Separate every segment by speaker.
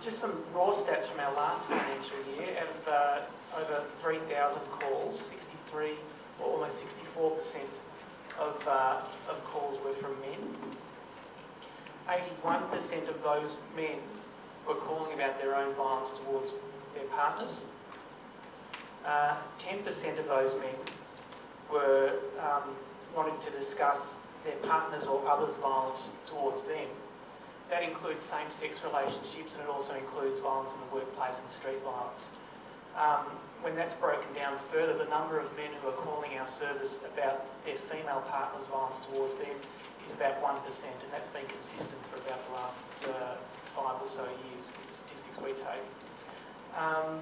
Speaker 1: Just some raw stats from our last financial year. Out of over 3,000 calls, 63 or almost 64% of calls were from men. 81% of those men were calling about their own violence towards their partners. 10% of those men were wanting to discuss their partners or others' violence towards them. That includes same-sex relationships, and it also includes violence in the workplace and street violence. When that's broken down further, the number of men who are calling our service about their female partner's violence towards them is about 1%, and that's been consistent for about the last 5 or so years with the statistics we take. And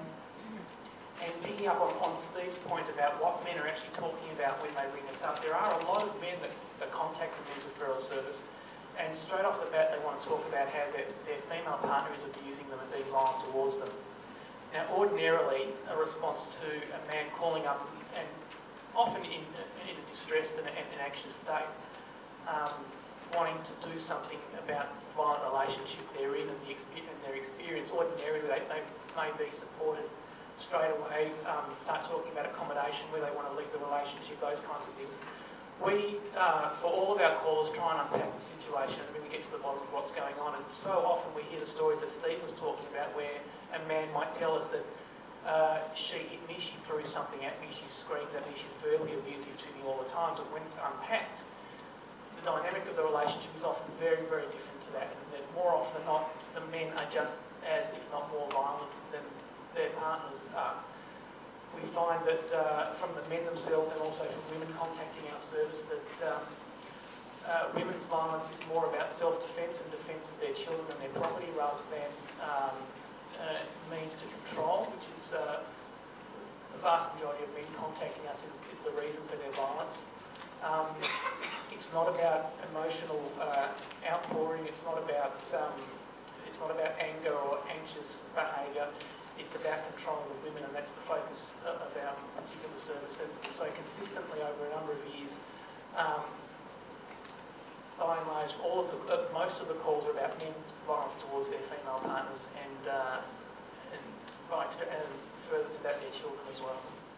Speaker 1: picking up on Steve's point about what men are actually talking about when they ring us up, there are a lot of men that contact the men's referral service, and straight off the bat they want to talk about how their female partner is abusing them and being violent towards them. Now, ordinarily, a response to a man calling up, and often in a distressed and anxious state, wanting to do something about the violent relationship they're in and their experience, ordinarily they may be supported straight away, start talking about accommodation, where they want to leave the relationship, those kinds of things. We, for all of our calls, try and unpack the situation and really get to the bottom of what's going on. And so often we hear the stories that Steve was talking about where a man might tell us that she hit me, she threw something at me, she screamed at me, she's verbally abusive to me all the time. But when it's unpacked, the dynamic of the relationship is often very, very different to that. And that more often than not, the men are just as, if not more violent than their partners are. We find that from the men themselves and also from women contacting our service that women's violence is more about self-defence and defence of their children and their property rather than means to control, which is the vast majority of men contacting us is the reason for their violence. It's not about emotional outpouring, it's not about anger or anxious behaviour. It's about controlling the women, and that's the focus of our particular service. And so consistently over a number of years, by and large, most of the calls are about men's violence towards their female partners, and further to that, their children as well.